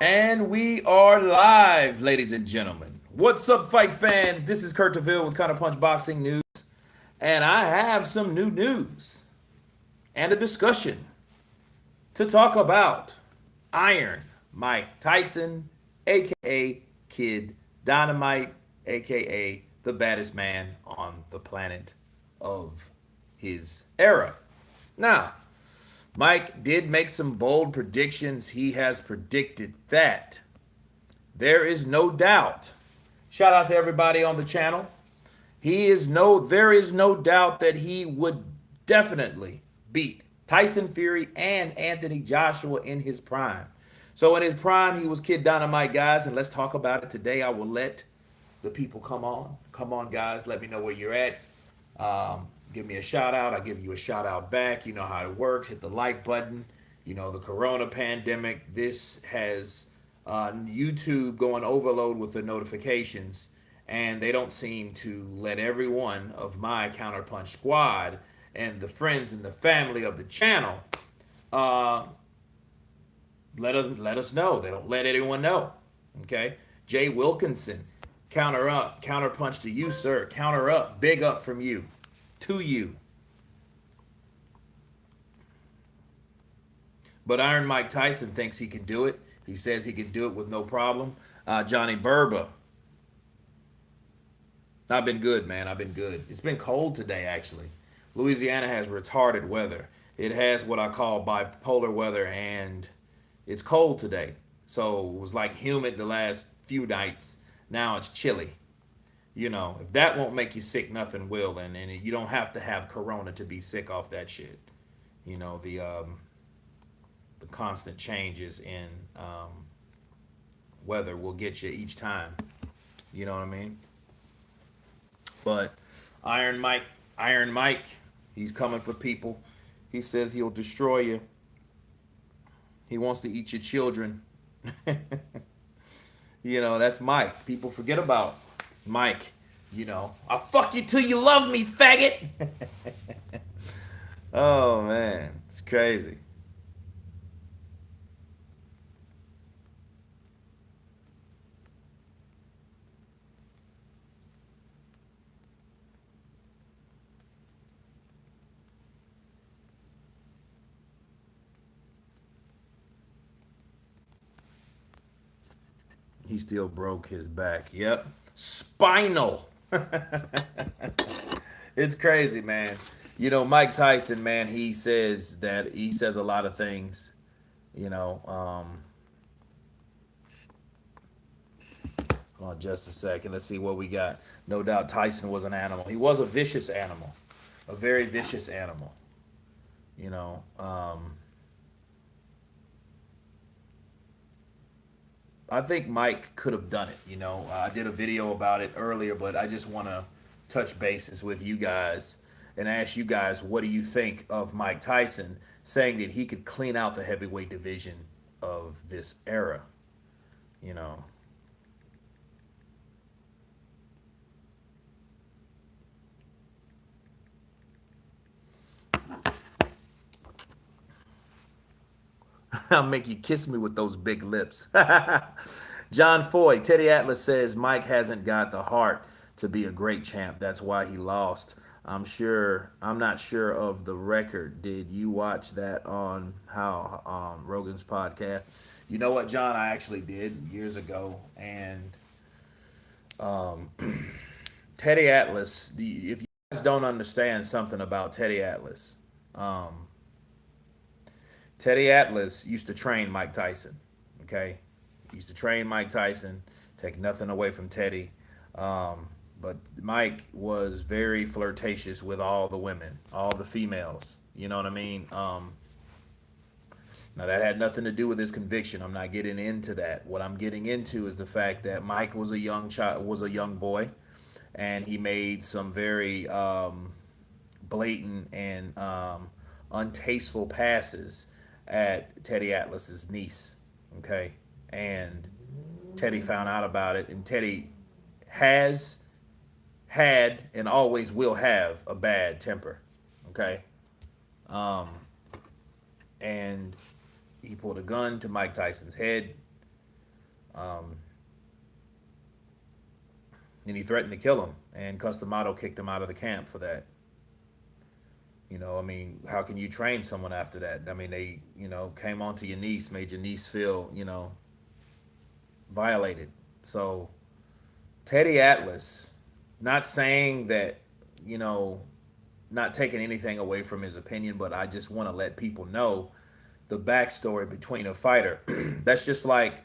And we are live, ladies and gentlemen. What's up, fight fans? This is Kurt DeVille with Counter Punch Boxing News, and I have some new news and a discussion to talk about Iron Mike Tyson, aka Kid Dynamite, aka the baddest man on the planet of his era. Now, Mike did make some bold predictions. He has predicted that there is no doubt. Shout out to everybody on the channel. There is no doubt that he would definitely beat Tyson Fury and Anthony Joshua in his prime. So in his prime, he was Kid Dynamite, guys, and let's talk about it today. I will let the people come on. Come on, guys. Let me know where you're at. Give me a shout out. I give you a shout out back. You know how it works. Hit the like button. You know, the corona pandemic. This has YouTube going overload with the notifications, and they don't seem to let every one of my Counterpunch squad and the friends and the family of the channel uh, let us know. They don't let anyone know. Okay, Jay Wilkinson, counter up, counter punch to you, sir. Counter up, big up from you, to you. But Iron Mike Tyson thinks he can do it. He says he can do it with no problem. Johnny Burba, I've been good, man. I've been good. It's been cold today, actually. Louisiana has retarded weather. It has what I call bipolar weather, and it's cold today. So it was like humid the last few nights. Now it's chilly. You know, if that won't make you sick, nothing will. And you don't have to have corona to be sick off that shit. You know, the constant changes in weather will get you each time. You know what I mean? But Iron Mike, Iron Mike, he's coming for people. He says he'll destroy you. He wants to eat your children. You know, that's Mike. People forget about Mike. You know, I'll fuck you till you love me, faggot. Oh, man. It's crazy. He still broke his back. Yep. Spinal. It's crazy, man. You know, Mike Tyson, man, he says a lot of things. You know, hold on just a second. Let's see what we got. No doubt Tyson was an animal. He was a vicious animal, a very vicious animal. You know, I think Mike could have done it. You know, I did a video about it earlier, but I just want to touch bases with you guys and ask you guys, what do you think of Mike Tyson saying that he could clean out the heavyweight division of this era? You know, I'll make you kiss me with those big lips. John Foy, Teddy Atlas says Mike hasn't got the heart to be a great champ. That's why he lost. I'm not sure of the record. Did you watch that on how Rogan's podcast? You know what, John? I actually did years ago. And Teddy Atlas, if you guys don't understand something about Teddy Atlas, Teddy Atlas used to train Mike Tyson. Okay, he used to train Mike Tyson. Take nothing away from Teddy, but Mike was very flirtatious with all the women, all the females. You know what I mean? Now that had nothing to do with his conviction. I'm not getting into that. What I'm getting into is the fact that Mike was a young child, was a young boy, and he made some very blatant and untasteful passes at Teddy Atlas's niece. Okay, and Teddy found out about it, and Teddy has had and always will have a bad temper. Okay, and he pulled a gun to Mike Tyson's head. and he threatened to kill him. And Customato kicked him out of the camp for that. I mean, how can you train someone after that? I mean, they, came onto your niece, made your niece feel, violated. So Teddy Atlas, not saying that, you know, not taking anything away from his opinion, but I just want to let people know the backstory between a fighter. That's just like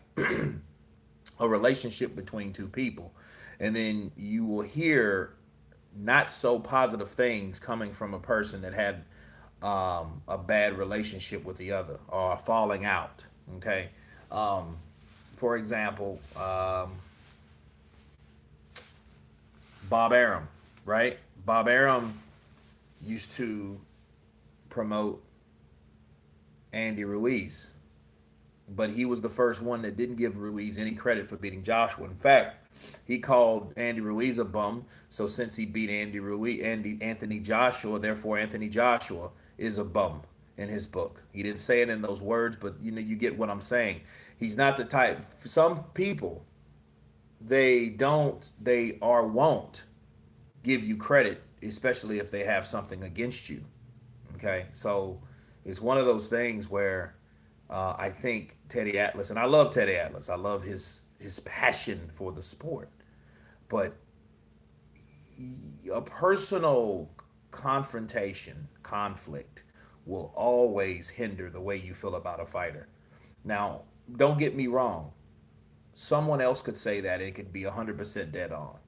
a relationship between two people. And then you will hear not so positive things coming from a person that had a bad relationship with the other or a falling out. Okay. Um, for example, Bob Arum, right? Bob Arum used to promote Andy Ruiz, but he was the first one that didn't give Ruiz any credit for beating Joshua. In fact, he called Andy Ruiz a bum. So since he beat Anthony Joshua, therefore Anthony Joshua is a bum in his book. He didn't say it in those words, but you get what I'm saying. He's not the type. Some people they are won't give you credit, especially if they have something against you. Okay, so it's one of those things where I think Teddy Atlas, and I love Teddy Atlas. I love his passion for the sport, but a personal conflict will always hinder the way you feel about a fighter. Now, don't get me wrong. Someone else could say that and it could be 100% dead on,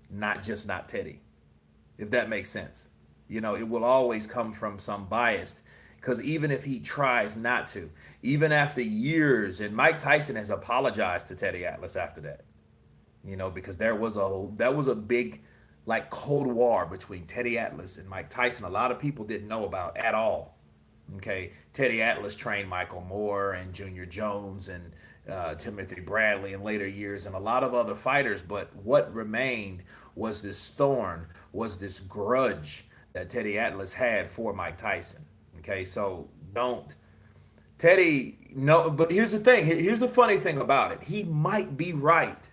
not Teddy, if that makes sense. It will always come from some bias because even if he tries not to, even after years, and Mike Tyson has apologized to Teddy Atlas after that, because that was a big like Cold War between Teddy Atlas and Mike Tyson. A lot of people didn't know about at all. Okay, Teddy Atlas trained Michael Moore and Junior Jones and Timothy Bradley in later years and a lot of other fighters. But what remained was this thorn, was this grudge that Teddy Atlas had for Mike Tyson. Okay, so don't Teddy. No, but here's the thing. Here's the funny thing about it. He might be right.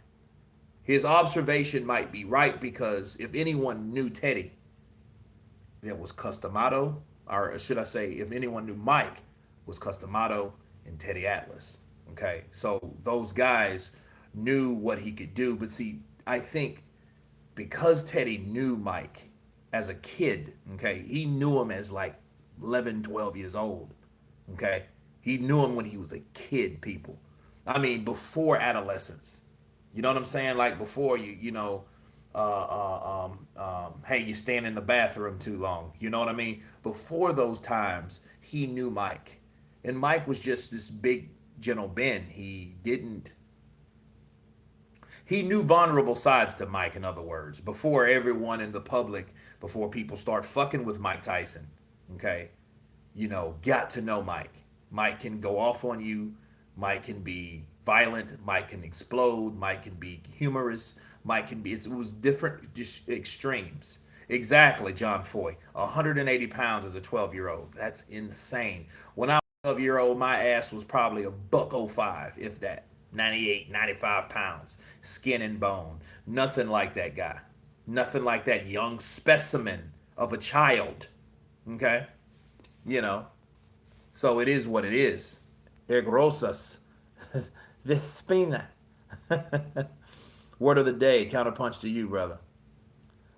His observation might be right because if anyone knew Teddy, there was Customato, or should I say, if anyone knew Mike, was Customato and Teddy Atlas. Okay, so those guys knew what he could do. But see, I think because Teddy knew Mike as a kid, okay, he knew him as like 11, 12 years old. Okay, he knew him when he was a kid, people. I mean, before adolescence. You know what I'm saying? Like before hey, you stand in the bathroom too long. You know what I mean? Before those times, he knew Mike. And Mike was just this big, gentle Ben. He knew vulnerable sides to Mike, in other words, before everyone in the public, before people start fucking with Mike Tyson. Okay? Got to know Mike. Mike can go off on you. Mike can be violent. Mike can explode. Mike can be humorous. Mike can be, it was different, just extremes. Exactly, John Foy. 180 pounds as a 12-year-old. That's insane. When I was a 12-year-old, my ass was probably a buck oh 05, if that. 98, 95 pounds. Skin and bone. Nothing like that guy. Nothing like that young specimen of a child. Okay? You know, so it is what it is. Ergrosas. The spina. Word of the day, counterpunch to you, brother.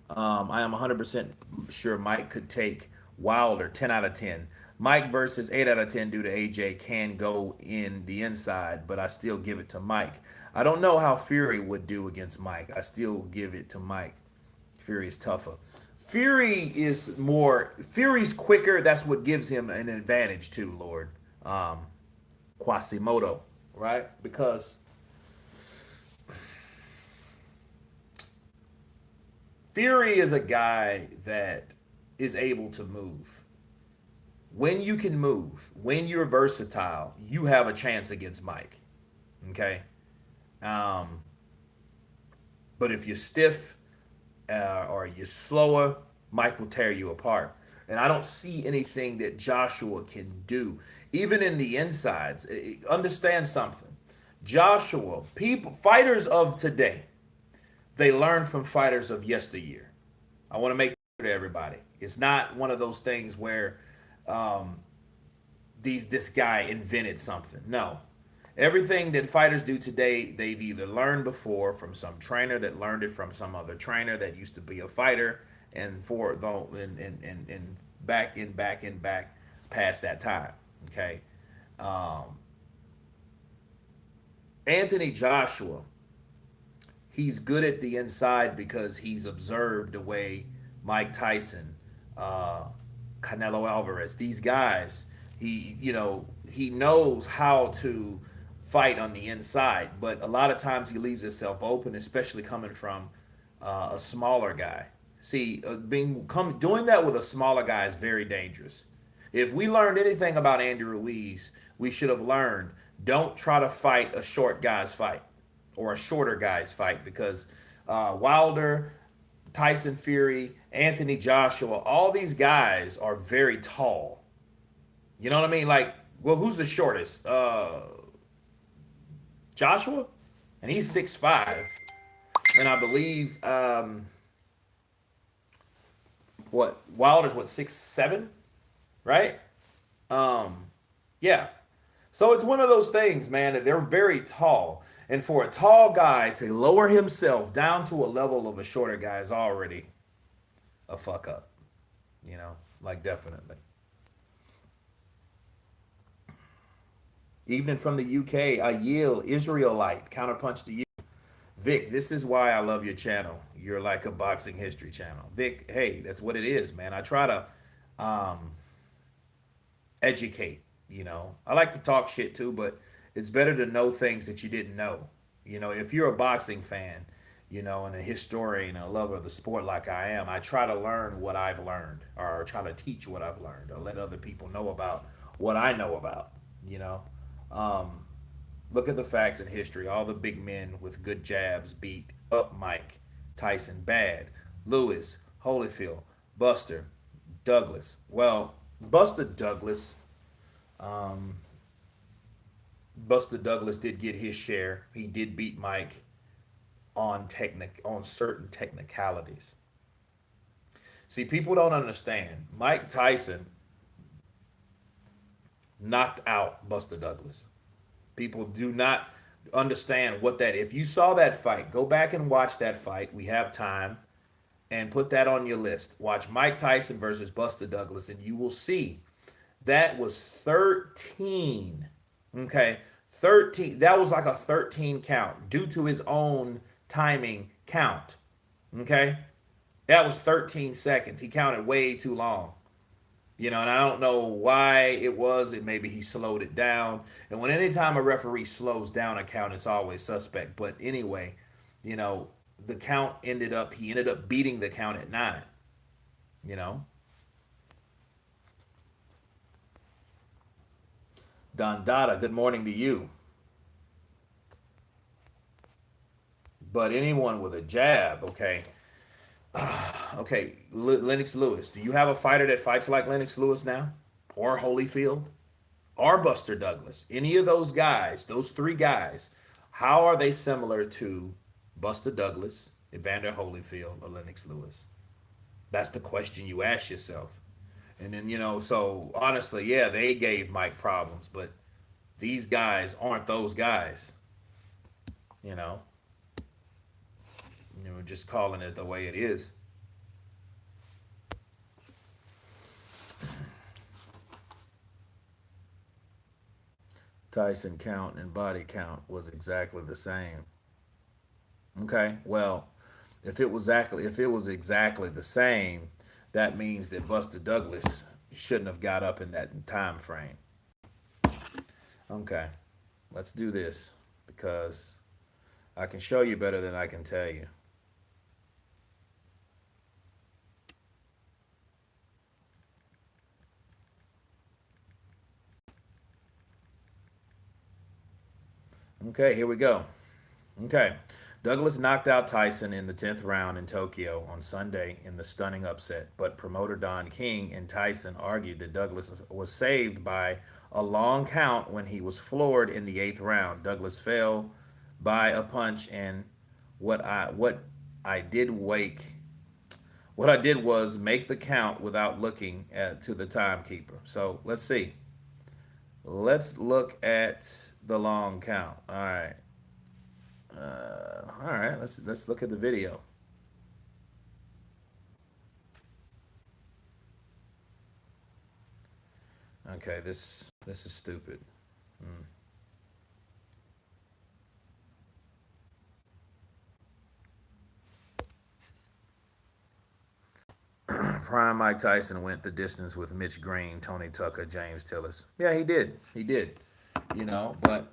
I am 100% sure Mike could take Wilder 10 out of 10. Mike versus 8 out of 10 due to AJ can go in the inside, but I still give it to Mike. I don't know how Fury would do against Mike. I still give it to Mike. Fury is tougher. Fury's quicker. That's what gives him an advantage too, Lord. Quasimodo, right? Because Fury is a guy that is able to move. When you can move, when you're versatile, you have a chance against Mike. Okay? Um, but if you're stiff or you're slower, Mike will tear you apart. And I don't see anything that Joshua can do, even in the insides. Understand something. Joshua, people, fighters of today, they learn from fighters of yesteryear. I want to make clear to everybody. It's not one of those things where um, this guy invented something. No. Everything that fighters do today, they've either learned before from some trainer that learned it from some other trainer that used to be a fighter, and for the and back past that time. Okay, um, Anthony Joshua, he's good at the inside because he's observed the way Mike Tyson, uh, Canelo Alvarez, these guys, he knows how to fight on the inside, but a lot of times he leaves himself open, especially coming from a smaller guy. See, doing that with a smaller guy is very dangerous. If we learned anything about Andy Ruiz, we should have learned don't try to fight a short guy's fight or a shorter guy's fight because Wilder, Tyson Fury, Anthony Joshua, all these guys are very tall. You know what I mean? Like, well, who's the shortest? Joshua, and he's 6'5", and I believe what Wilder's what 6'7", right? Um, yeah. So it's one of those things, man, that they're very tall. And for a tall guy to lower himself down to a level of a shorter guy is already a fuck up, you know? Like, definitely. Even from the UK, a Yale Israelite counterpunch to you. Vic, this is why I love your channel. You're like a boxing history channel. Vic, hey, that's what it is, man. I try to um, educate. I like to talk shit too, but it's better to know things that you didn't know. If you're a boxing fan, and a historian and a lover of the sport like I am, I try to learn what I've learned or try to teach what I've learned or let other people know about what I know about, you know. Um, Look at the facts in history. All the big men with good jabs beat up Mike Tyson bad. Lewis, Holyfield, Buster, Douglas. Well, Buster Douglas um, Buster Douglas did get his share. He did beat Mike on certain technicalities. See, people don't understand. Mike Tyson knocked out Buster Douglas. People do not understand what that. If you saw that fight, go back and watch that fight. We have time and put that on your list. Watch Mike Tyson versus Buster Douglas, and you will see that was 13. Okay. 13. That was like a 13 count due to his own timing count. Okay. That was 13 seconds. He counted way too long. And I don't know why it was. It maybe he slowed it down. And when anytime a referee slows down a count, it's always suspect. But anyway, you know, the count he ended up beating the count at 9, you know. Don Dada, good morning to you. But anyone with a jab, okay. Okay, Lennox Lewis. Do you have a fighter that fights like Lennox Lewis now? Or Holyfield? Or Buster Douglas? Any of those guys, those three guys, how are they similar to Buster Douglas, Evander Holyfield, or Lennox Lewis? That's the question you ask yourself. And then, so honestly, yeah, they gave Mike problems, but these guys aren't those guys, you know. Just calling it the way it is. Tyson count and body count was exactly the same. Okay, well, if it was exactly the same, that means that Buster Douglas shouldn't have got up in that time frame. Okay, let's do this because I can show you better than I can tell you. Okay, here we go. Okay. Douglas knocked out Tyson in the 10th round in Tokyo on Sunday in the stunning upset, but promoter Don King and Tyson argued that Douglas was saved by a long count when he was floored in the 8th round. Douglas fell by a punch, and what I did wake what I did was make the count without looking to the timekeeper. So let's see. Let's look at the long count. All right. Let's look at the video. Okay, this is stupid. Prime Mike Tyson went the distance with Mitch Green, Tony Tucker, James Tillis. Yeah, he did. He did. But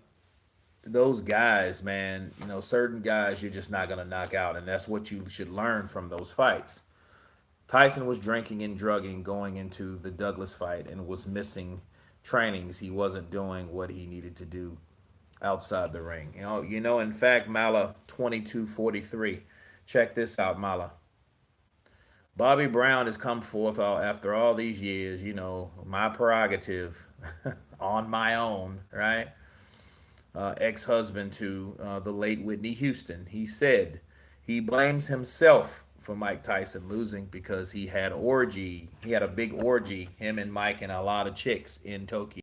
those guys, man, certain guys you're just not gonna knock out, and that's what you should learn from those fights. Tyson was drinking and drugging going into the Douglas fight and was missing trainings. He wasn't doing what he needed to do outside the ring. In fact, Mala 2243. Check this out, Mala. Bobby Brown has come forth after all these years, my prerogative on my own, right? Ex husband to the late Whitney Houston. He said he blames himself for Mike Tyson losing because he had a big orgy, him and Mike and a lot of chicks in Tokyo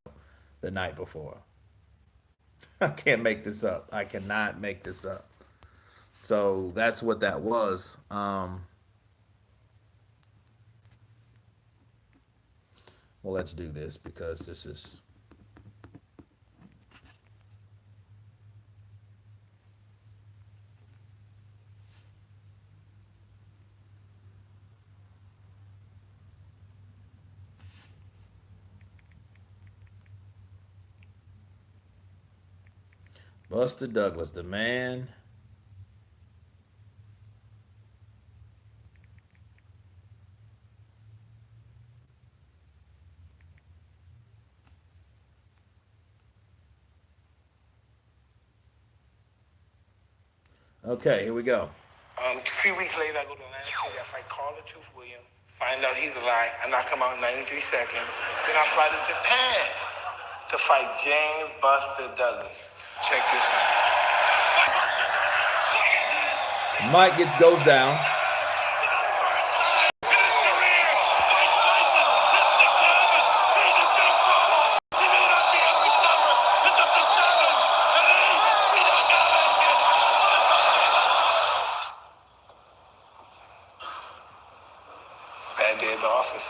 the night before. I can't make this up. I cannot make this up. So that's what that was. Well, let's do this because this is Buster Douglas, the man. Okay, here we go. A few weeks later, I go to Atlantic City. I fight Carl the Truth Williams. Find out he's a lie. I knock him out in 93 seconds. Then I fly to Japan to fight James Buster Douglas. Check this out. Mike goes down. Bad day at the office.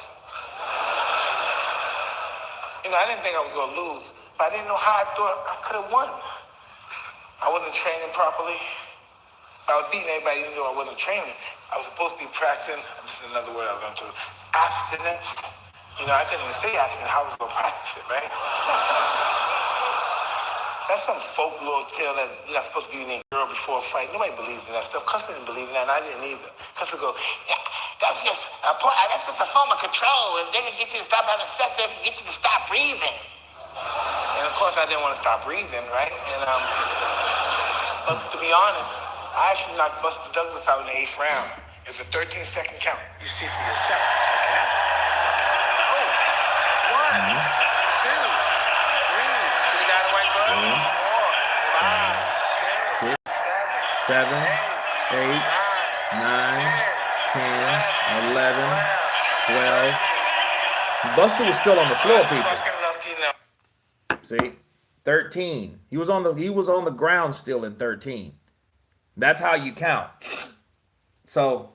I didn't think I was going to lose, but I didn't know how I thought I could have won. I wasn't training properly. I was beating everybody even though I wasn't training. I was supposed to be practicing, this is another word I learned too, abstinence. I couldn't even say abstinence, how I was going to practice it, right? That's some folklore tale that you're not supposed to be eating a girl before a fight. Nobody believes in that stuff. Custer didn't believe in that, and I didn't either. Custer go, yeah, that's just a form of control. If they can get you to stop having sex, they can get you to stop breathing. And of course, I didn't want to stop breathing, right? But to be honest, I actually knocked Buster Douglas out in the 8th round. It was a 13-second count. You see for yourself. Check it out. Oh, one, two, three. See the guy in the white glove? 4, 5, 6, 7, 8, 9, 10, 11, 12. Buster was still on the floor, people. See? 13. He was on the ground still in 13. That's how you count. So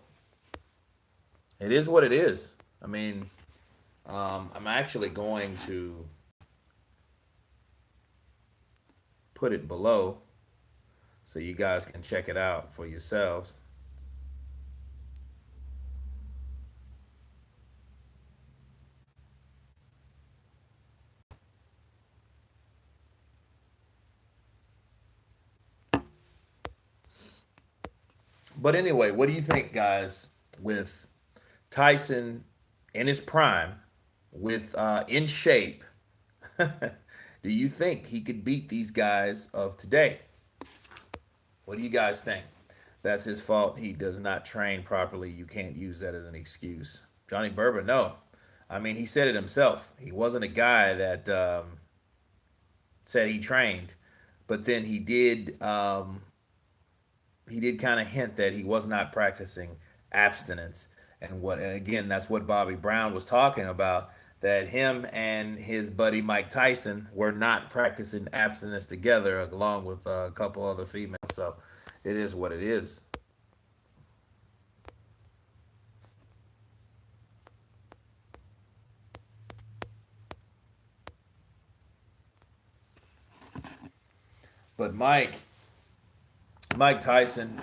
it is what it is. I mean, I'm actually going to put it below so you guys can check it out for yourselves. But anyway, what do you think, guys, with Tyson in his prime, with in shape? Do you think he could beat these guys of today? What do you guys think? That's his fault. He does not train properly. You can't use that as an excuse. Johnny Bourbon, no. I mean, he said it himself. He wasn't a guy that said he trained, but then he did kind of hint that he was not practicing abstinence. And again, that's what Bobby Brown was talking about. That him and his buddy Mike Tyson were not practicing abstinence together, along with a couple other females. So it is what it is. But Mike Tyson,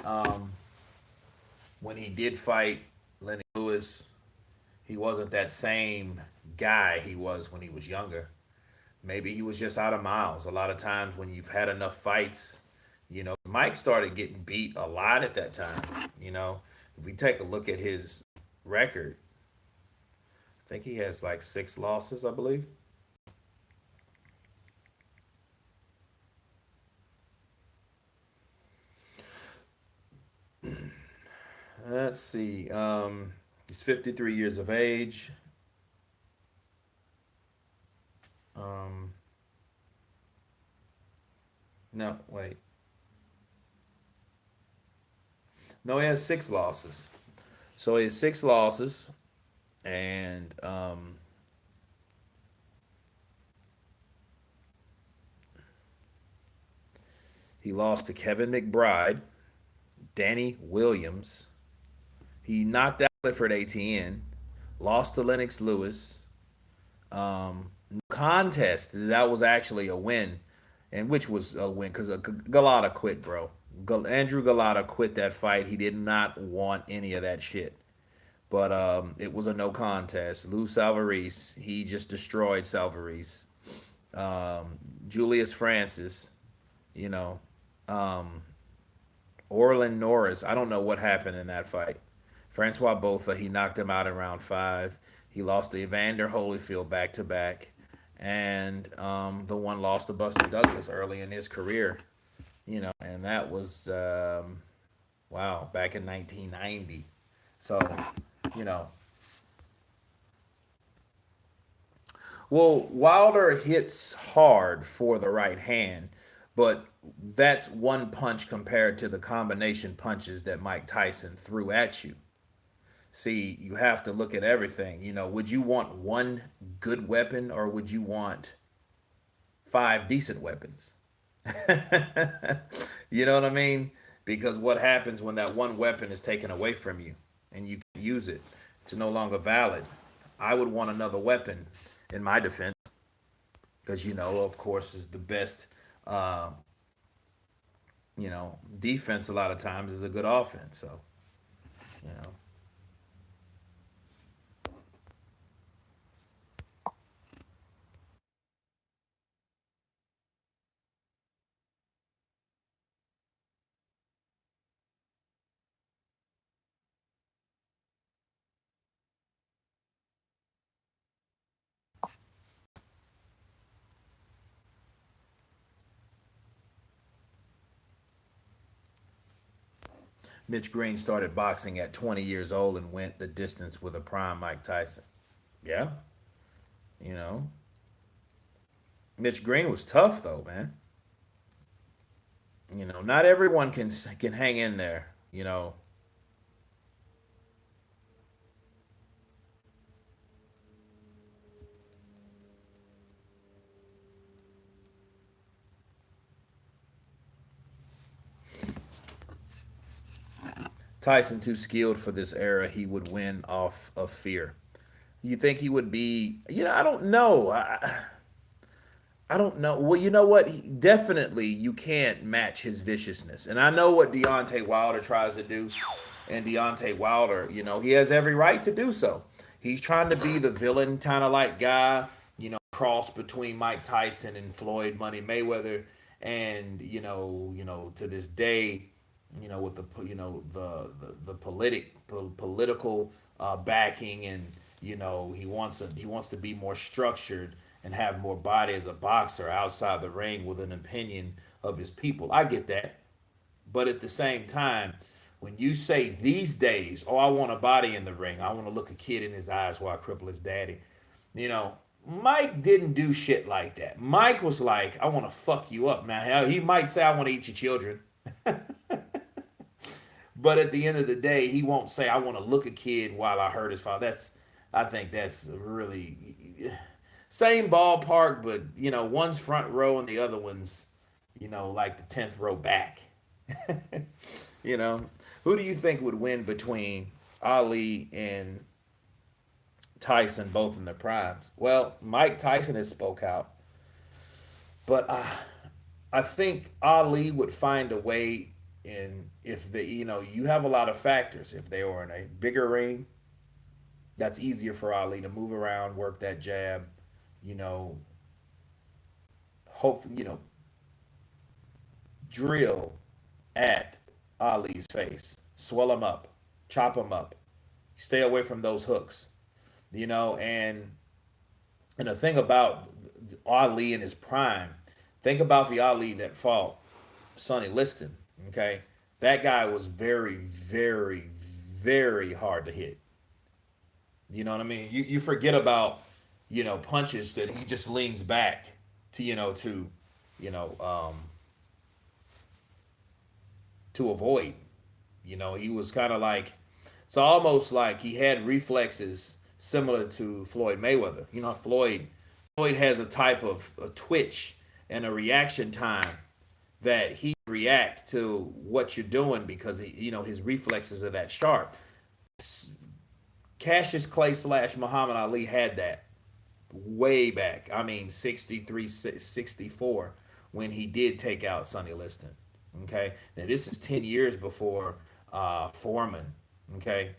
when he did fight Lenny Lewis, he wasn't that same guy he was when he was younger. Maybe he was just out of miles. A lot of times when you've had enough fights, Mike started getting beat a lot at that time. If we take a look at his record, I think he has like 6 losses, I believe. Let's see. He's 53 years of age. Um, no, wait. No, he has 6 losses. So he has 6 losses, and he lost to Kevin McBride, Danny Williams. He knocked out Clifford ATN, lost to Lennox Lewis. No contest. That was actually a win, and which was a win because Galata quit, bro. Andrew Galata quit that fight. He did not want any of that shit. But it was a no contest. Lou Salvarez, he just destroyed Salvarez. Julius Francis, you know, um, Orlin Norris. I don't know what happened in that fight. Francois Botha, he knocked him out in round 5. He lost to Evander Holyfield back to back, and the one lost to Buster Douglas early in his career. And that was wow, back in 1990. So, you know, well, Wilder hits hard for the right hand, but that's one punch compared to the combination punches that Mike Tyson threw at you. See, you have to look at everything. Would you want one good weapon or would you want 5 decent weapons? You know what I mean? Because what happens when that one weapon is taken away from you and you can use it? It's no longer valid. I would want another weapon in my defense because of course, is the best. Uh, defense a lot of times is a good offense. So you know, Mitch Green started boxing at 20 years old and went the distance with a prime Mike Tyson. Yeah, you know, Mitch Green was tough though, man. Not everyone can hang in there. Tyson too skilled for this era. He would win off of fear. You think he would be? I don't know. I don't know. Well, you know what? Definitely, you can't match his viciousness. And I know what Deontay Wilder tries to do. And Deontay Wilder, he has every right to do so. He's trying to be the villain kind of like guy, cross between Mike Tyson and Floyd Money Mayweather. And, to this day, with the political backing, and he wants to be more structured and have more body as a boxer outside the ring with an opinion of his people. I get that, but at the same time, When you say these days, oh, I want a body in the ring, I want to look a kid in his eyes while I cripple his daddy. You know, Mike didn't do shit like that. Mike was like, I want to fuck you up, man. Hell, he might say, I want to eat your children. But at the end of the day, he won't say, I want to look a kid while I hurt his father. I think that's really same ballpark, but, one's front row and the other one's, like the 10th row back. You know, who do you think would win between Ali and Tyson, both in their primes? Well, Mike Tyson has spoke out, but I think Ali would find a way. In if they, you have a lot of factors. If they were in a bigger ring, that's easier for Ali to move around, work that jab, you know, hopefully, drill at Ali's face, swell him up, chop him up, stay away from those hooks, and the thing about Ali in his prime, think about the Ali that fought Sonny Liston. Okay, that guy was very, very, very hard to hit. You know what I mean? You forget about punches that he just leans back to you know um, to avoid. He was kind of like, it's almost like he had reflexes similar to Floyd Mayweather. Floyd has a type of a twitch and a reaction time that he react to what you're doing because his reflexes are that sharp. Cassius Clay slash Muhammad Ali had that way back. I mean, 63, 64, when he did take out Sonny Liston. Okay. Now, this is 10 years before Foreman. Okay.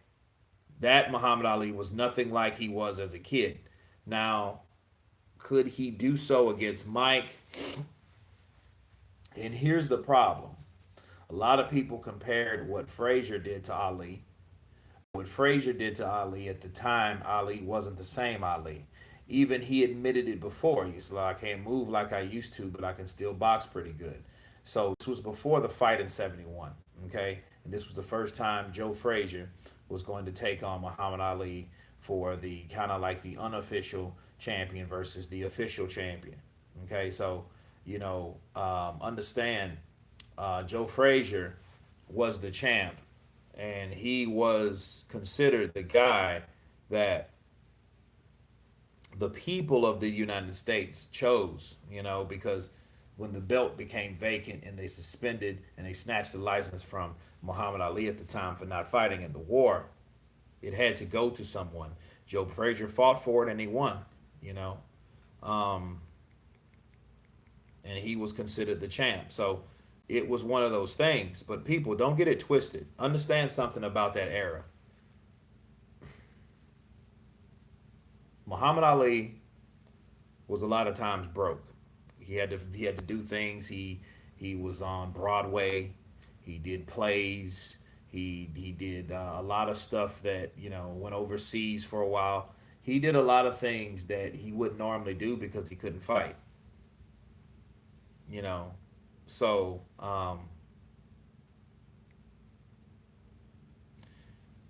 That Muhammad Ali was nothing like he was as a kid. Now, could he do so against Mike? And here's the problem. A lot of people compared what Frazier did to Ali. What Frazier did to Ali at the time, Ali wasn't the same Ali. Even he admitted it before. He's like, I can't move like I used to, but I can still box pretty good. So this was before the fight in 71. Okay. And this was the first time Joe Frazier was going to take on Muhammad Ali for the kind of like the unofficial champion versus the official champion. Okay. So, understand Joe Frazier was the champ, and he was considered the guy that the people of the United States chose, because when the belt became vacant and they suspended and they snatched the license from Muhammad Ali at the time for not fighting in the war, it had to go to someone. Joe Frazier fought for it and he won, you know, um, and he was considered the champ. So it was one of those things. But people, don't get it twisted. Understand something about that era. Muhammad Ali was a lot of times broke. He had to do things. He was on Broadway. He did plays. He did a lot of stuff that went overseas for a while. He did a lot of things that he wouldn't normally do because he couldn't fight. You know, so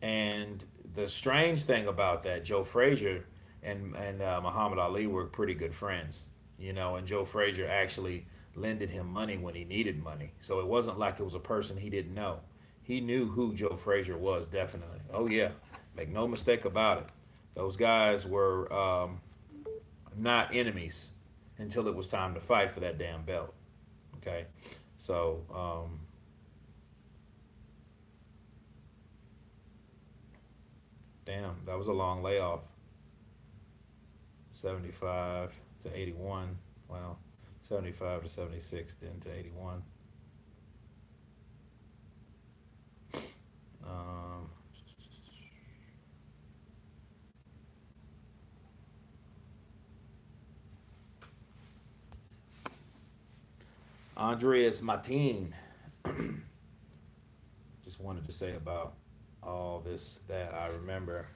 and the strange thing about that, Joe Frazier and Muhammad Ali were pretty good friends. And Joe Frazier actually lended him money when he needed money. So it wasn't like it was a person he didn't know. He knew who Joe Frazier was, definitely. Oh yeah, make no mistake about it. Those guys were not enemies until it was time to fight for that damn belt. Okay, so damn, that was a long layoff. 75 to 81. Well, 75 to 76, then to 81. Um, Andreas Martin just wanted to say about all this that I remember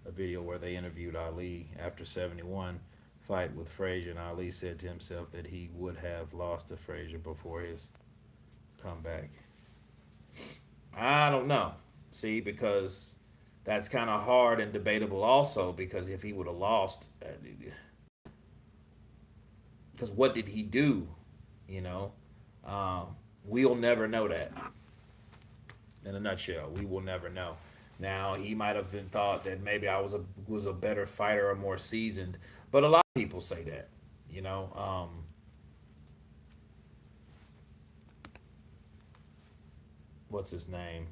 a video where they interviewed Ali after 71 fight with Frazier, and Ali said to himself that he would have lost to Frazier before his comeback. I don't know. See, because that's kind of hard and debatable also. Because if he would have lost, because what did he do? You know, we'll never know that. In a nutshell, we will never know. Now he might have been thought that maybe I was a better fighter or more seasoned, but a lot of people say that. You know, what's his name?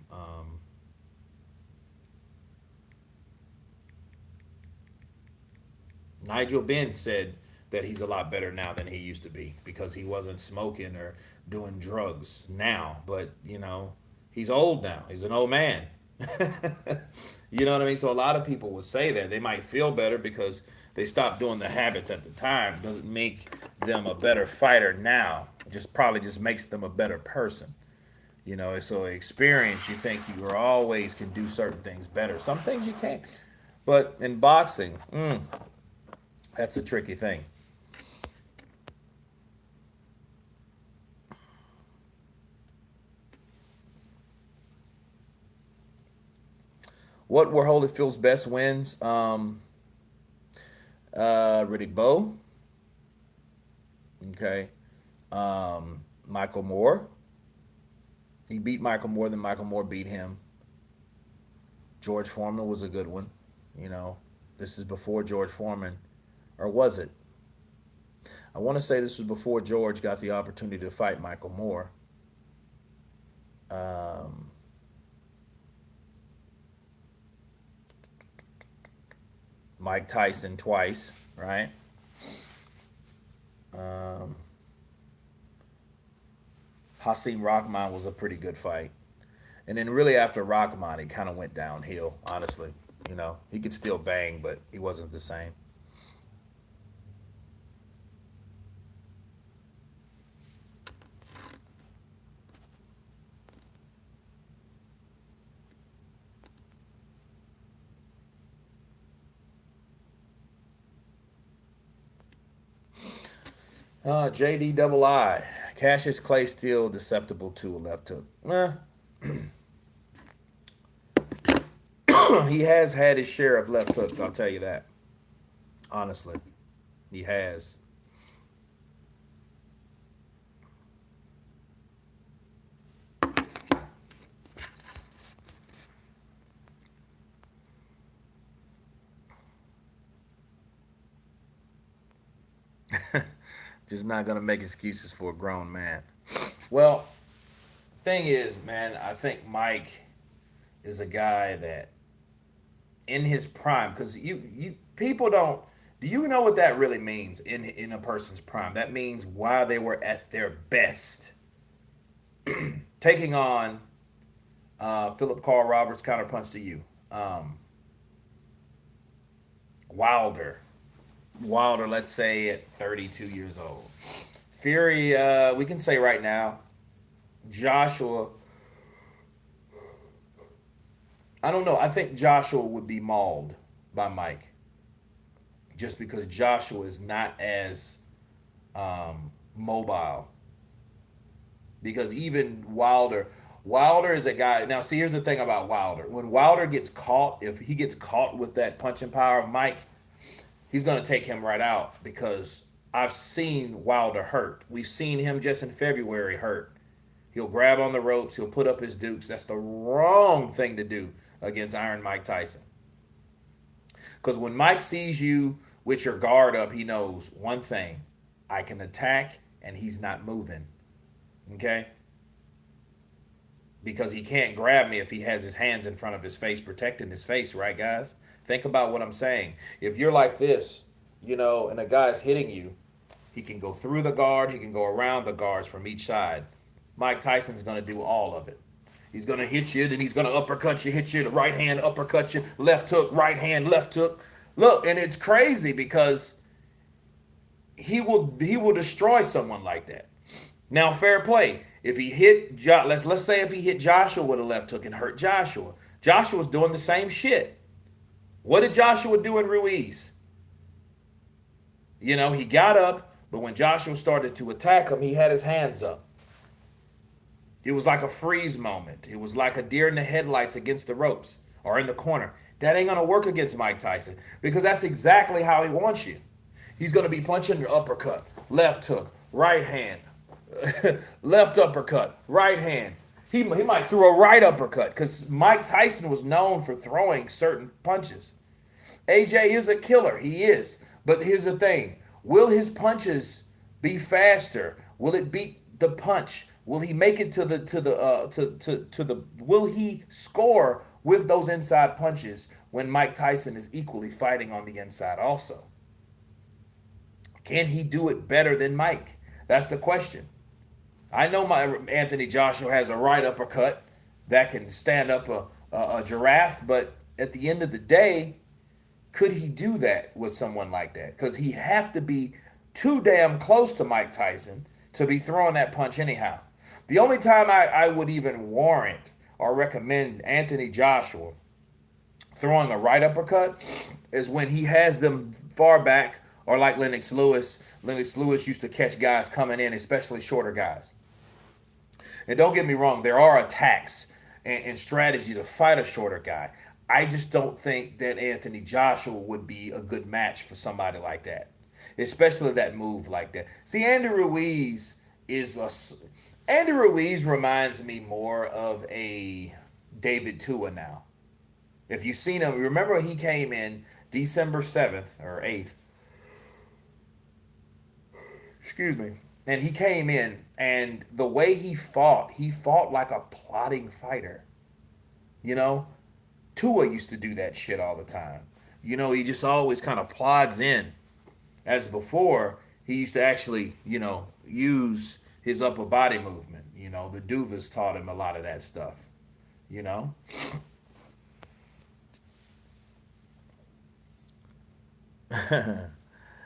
Nigel Benn said that he's a lot better now than he used to be because he wasn't smoking or doing drugs now. But he's old now. He's an old man. You know what I mean? So a lot of people would say that they might feel better because they stopped doing the habits at the time. Doesn't make them a better fighter now. It just probably just makes them a better person. So experience, you think you are always can do certain things better. Some things you can't. But in boxing, that's a tricky thing. What were Holyfield's best wins? Riddick Bowe. Okay. Michael Moore. He beat Michael Moore, then Michael Moore beat him. George Foreman was a good one. You know, this is before George Foreman, or was it? I want to say this was before George got the opportunity to fight Michael Moore. Um, Mike Tyson twice, right? Um, Hasim Rahman was a pretty good fight. And then really after Rahman, it kind of went downhill, honestly. He could still bang, but he wasn't the same. JD double I. Cassius Clay still deceptible to a left hook. He has had his share of left hooks, I'll tell you that. Honestly, he has. Just not gonna make excuses for a grown man. Well, thing is, man, I think Mike is a guy that in his prime, because you people don't. Do you know what that really means in a person's prime? That means while they were at their best, taking on Philip Carl Roberts counterpunch to you, Wilder. Wilder, let's say at 32 years old. Fury, we can say right now, Joshua. I don't know. I think Joshua would be mauled by Mike just because Joshua is not as mobile. Because even Wilder is a guy. Now, see, here's the thing about Wilder. When Wilder gets caught, if he gets caught with that punching power of Mike, he's going to take him right out because I've seen Wilder hurt. We've seen him just in February hurt. He'll grab on the ropes. He'll put up his dukes. That's the wrong thing to do against Iron Mike Tyson. Because when Mike sees you with your guard up, he knows one thing: I can attack, and he's not moving. Okay? Because he can't grab me if he has his hands in front of his face, protecting his face, right, guys? Think about what I'm saying. If you're like this, and a guy's hitting you, he can go through the guard, he can go around the guards from each side. Mike Tyson's going to do all of it. He's going to hit you, then he's going to uppercut you, hit you, the right hand, uppercut you, left hook, right hand, left hook. Look, and it's crazy because he will destroy someone like that. Now, fair play. If he hit, let's say if he hit Joshua with a left hook and hurt Joshua, Joshua's doing the same shit. What did Joshua do in Ruiz? He got up, but when Joshua started to attack him, he had his hands up. It was like a freeze moment. It was like a deer in the headlights against the ropes or in the corner. That ain't gonna work against Mike Tyson because that's exactly how he wants you. He's gonna be punching your uppercut, left hook, right hand, left uppercut, right hand. He might throw a right uppercut because Mike Tyson was known for throwing certain punches. AJ is a killer. He is. But here's the thing. Will his punches be faster? Will it beat the punch? Will he make it to the will he score with those inside punches when Mike Tyson is equally fighting on the inside also? Can he do it better than Mike? That's the question. I know my Anthony Joshua has a right uppercut that can stand up a giraffe, but at the end of the day, could he do that with someone like that? Because he'd have to be too damn close to Mike Tyson to be throwing that punch anyhow. The only time I would even warrant or recommend Anthony Joshua throwing a right uppercut is when he has them far back, or like Lennox Lewis. Lennox Lewis used to catch guys coming in, especially shorter guys. And don't get me wrong, there are attacks and strategy to fight a shorter guy. I just don't think that Anthony Joshua would be a good match for somebody like that, especially that move like that. See, is a Andy Ruiz reminds me more of a David Tua now. If you've seen him, remember he came in December 7th or 8th, excuse me, and he came in and the way he fought like a plotting fighter. You know, Tua used to do that shit all the time. You know, he just always kind of plods in. As before, he used to actually, use his upper body movement. You know, the Duvas taught him a lot of that stuff. You know,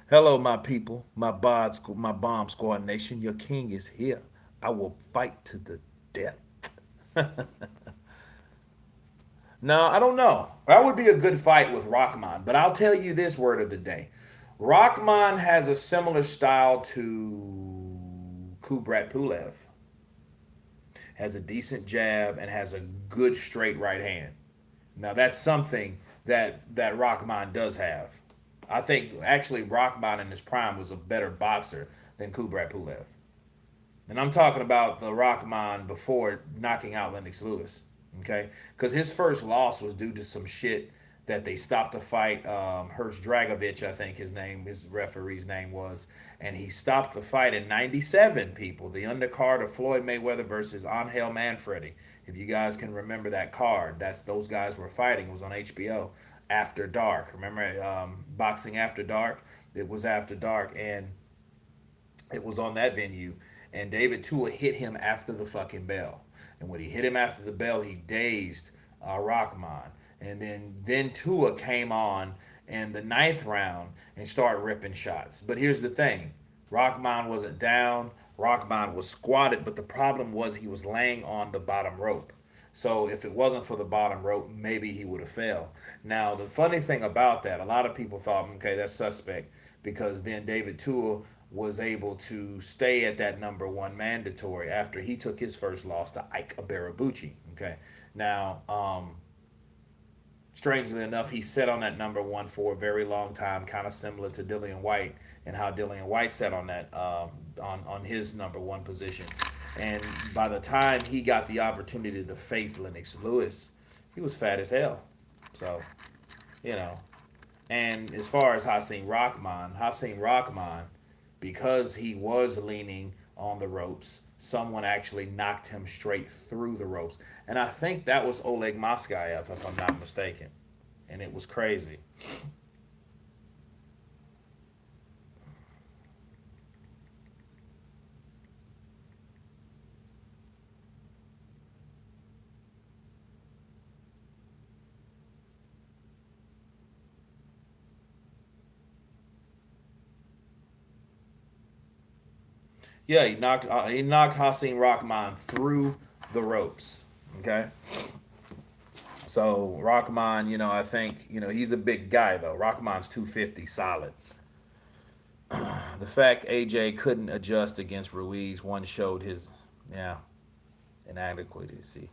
hello, my people, my bomb squad nation. Your king is here. I will fight to the death. No, I don't know. That would be a good fight with Rockman, but I'll tell you this word of the day. Rockman has a similar style to Kubrat Pulev. Has a decent jab and has a good straight right hand. Now that's something that Rockman does have. I think actually Rockman in his prime was a better boxer than Kubrat Pulev. And I'm talking about the Rockman before knocking out Lennox Lewis. Okay? Because his first loss was due to some shit that they stopped the fight. Hertz Dragovich, I think his referee's name was. And he stopped the fight in 97, people. The undercard of Floyd Mayweather versus Angel Manfredi. If you guys can remember that card, those guys were fighting. It was on HBO after dark. Remember Boxing After Dark? It was after dark. And it was on that venue, and David Tua hit him after the fucking bell. And when he hit him after the bell, he dazed Rockman. And then Tua came on in the ninth round and started ripping shots. But here's the thing: Rockman wasn't down. Rockman was squatted, but the problem was he was laying on the bottom rope. So if it wasn't for the bottom rope, maybe he would have fell. Now the funny thing about that, a lot of people thought, okay, that's suspect because then David Tua was able to stay at that number one mandatory after he took his first loss to Ike Abarabuchi. Okay, now strangely enough, he sat on that number one for a very long time, kind of similar to Dillian White and how Dillian White sat on that on his number one position. And by the time he got the opportunity to face Lennox Lewis, he was fat as hell. So, you know. And as far as Hassan Rahman, because he was leaning on the ropes, someone actually knocked him straight through the ropes. And I think that was Oleg Moskayev, if I'm not mistaken. And it was crazy. Yeah, he knocked Hassan Rahman through the ropes. Okay, so Rahman, I think he's a big guy though. Rahman's 250 solid. The fact AJ couldn't adjust against Ruiz one showed his, yeah, Inadequacy.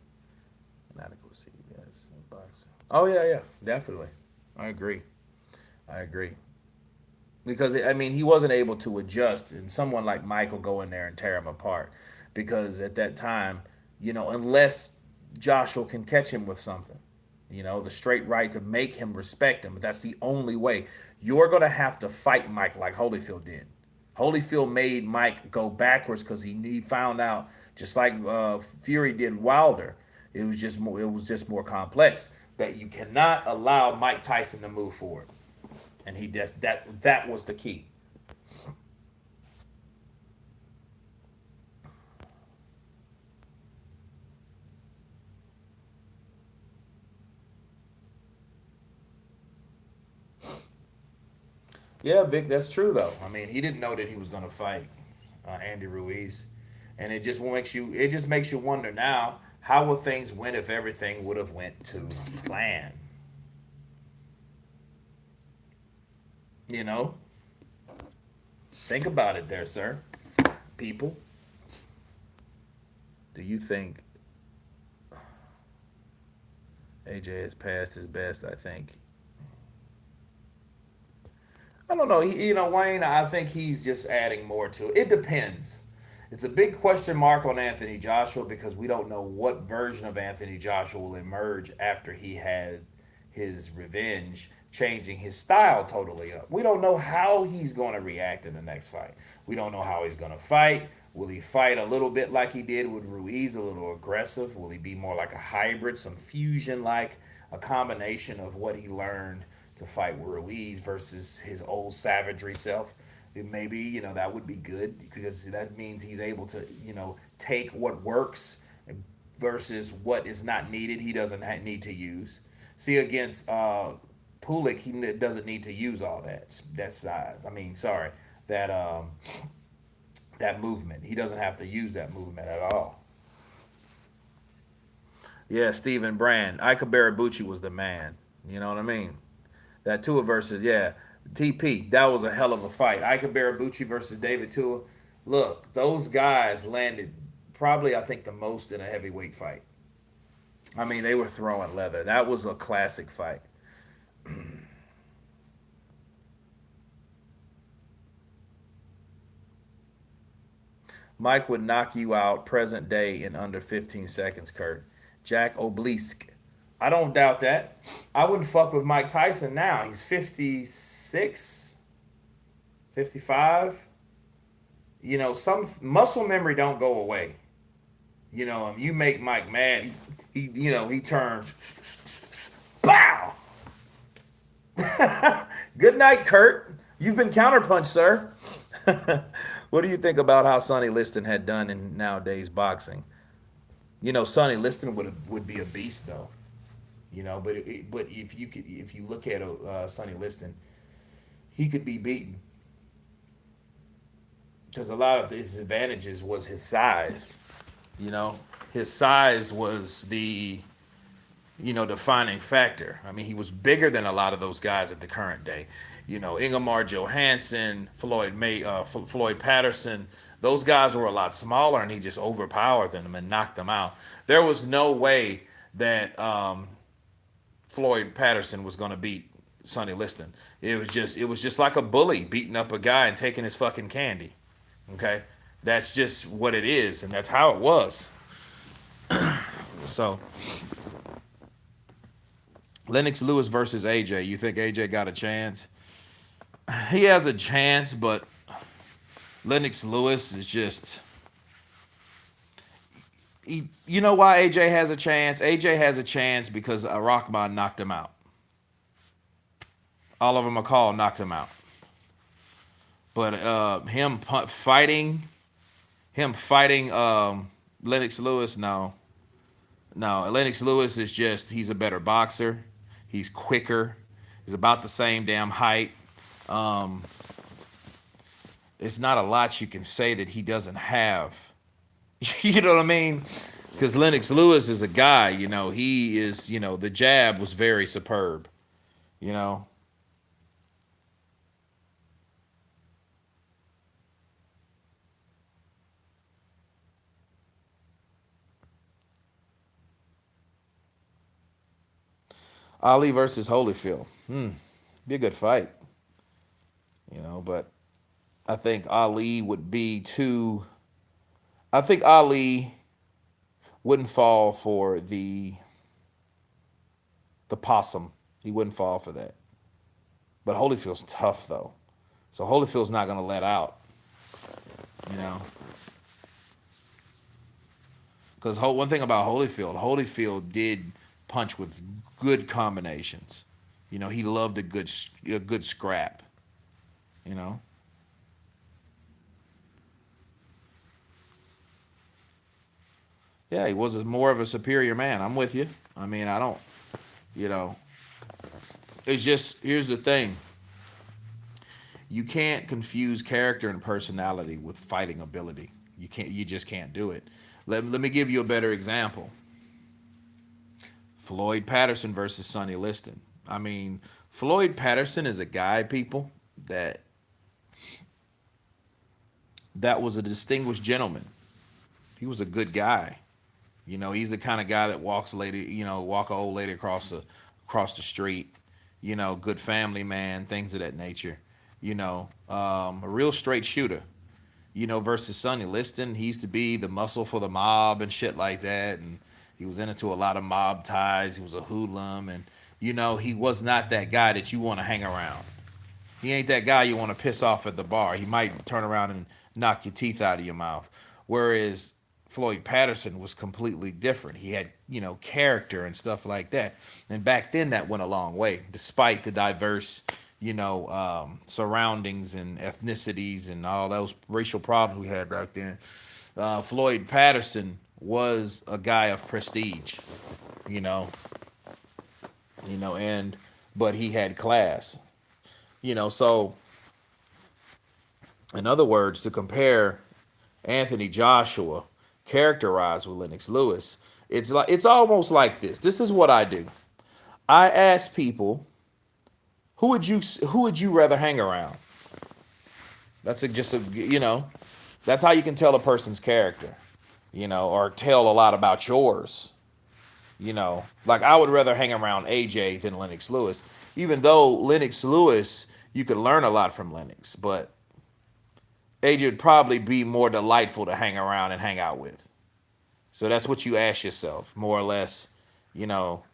Inadequacy. Yes. Boxer. Oh yeah, yeah, definitely. I agree. I agree. Because I mean, he wasn't able to adjust, and someone like Michael go in there and tear him apart. Because at that time, unless Joshua can catch him with something, the straight right to make him respect him. But that's the only way. You're gonna have to fight Mike like Holyfield did. Holyfield made Mike go backwards because he found out, just like Fury did Wilder. It was just more complex, that you cannot allow Mike Tyson to move forward, and he just that was the key. Yeah, Vic, that's true though. I mean, he didn't know that he was going to fight Andy Ruiz, and it just makes you wonder now, how will things went if everything would have went to plan? You know, think about it, there, sir. People, do you think AJ has passed his best? I think. I don't know. Wayne, I think he's just adding more to it. It depends. It's a big question mark on Anthony Joshua because we don't know what version of Anthony Joshua will emerge after he had his revenge, changing his style totally up. We don't know how he's going to react in the next fight. We don't know how he's going to fight. Will he fight a little bit like he did with Ruiz, a little aggressive? Will he be more like a hybrid, some fusion like, a combination of what he learned to fight Ruiz versus his old savagery self? Maybe, that would be good because that means he's able to, take what works versus what is not needed. He doesn't need to use. See, against Pulik, he doesn't need to use all that size. I mean, sorry, that that movement. He doesn't have to use that movement at all. Yeah, Stephen Brand. Ika Barabucci was the man. You know what I mean? That Tua versus, yeah, TP. That was a hell of a fight. Ika Barabucci versus David Tua. Look, those guys landed probably, I think, the most in a heavyweight fight. I mean, they were throwing leather. That was a classic fight. Mike would knock you out present day in under 15 seconds, Kurt. Jack Obelisk. I don't doubt that. I wouldn't fuck with Mike Tyson now. He's 56, 55. Some muscle memory don't go away. You make Mike mad. He turns. Bow. Good night, Kurt. You've been counterpunched, sir. What do you think about how Sonny Liston had done in nowadays boxing? Sonny Liston would be a beast though. But if you look at Sonny Liston, he could be beaten because a lot of his advantages was his size. You know, his size was the defining factor. I mean, he was bigger than a lot of those guys at the current day. Ingemar Johansson, Floyd Patterson. Those guys were a lot smaller, and he just overpowered them and knocked them out. There was no way that Floyd Patterson was going to beat Sonny Liston. It was just like a bully beating up a guy and taking his fucking candy. Okay, that's just what it is, and that's how it was. So Lennox Lewis versus AJ. You think AJ got a chance? He has a chance, but Lennox Lewis is just. You know why AJ has a chance? AJ has a chance because Rahman knocked him out. Oliver McCall knocked him out. But him fighting Lennox Lewis, no. No, Lennox Lewis is he's a better boxer. He's quicker. He's about the same damn height. Um, it's not a lot you can say that he doesn't have. You know what I mean? Because Lennox Lewis is a guy, he is, the jab was very superb, you know. Ali versus Holyfield. Be a good fight, but I think Ali would be too. I think Ali wouldn't fall for the possum. He wouldn't fall for that. But Holyfield's tough though, so Holyfield's not gonna let out. You know, because one thing about Holyfield did punch with good combinations. He loved a good scrap. You know, yeah, he was more of a superior man. I'm with you. I mean, I don't. You know, it's just here's the thing. You can't confuse character and personality with fighting ability. You can't. You just can't do it. Let me give you a better example. Floyd Patterson versus Sonny Liston. I mean, Floyd Patterson is a guy, people, that that was a distinguished gentleman. He was a good guy. He's the kind of guy that walk a old lady across the street. Good family man, things of that nature. A real straight shooter. Versus Sonny Liston, he used to be the muscle for the mob and shit like that, and he was into a lot of mob ties. He was a hoodlum, and he was not that guy that you want to hang around. He ain't that guy you want to piss off at the bar. He might turn around and knock your teeth out of your mouth. Whereas Floyd Patterson was completely different. He had, character and stuff like that. And back then, that went a long way, despite the diverse, surroundings and ethnicities and all those racial problems we had back then. Floyd Patterson was a guy of prestige, you know, and but he had class, So in other words, to compare Anthony Joshua characterized with Lennox Lewis, it's almost like this. This is what I do. I ask people, who would you rather hang around? That's that's how you can tell a person's character, or tell a lot about yours. Like I would rather hang around AJ than Lennox Lewis, even though Lennox Lewis, you could learn a lot from Lennox, but AJ would probably be more delightful to hang around and hang out with. So that's what you ask yourself, more or less. You know,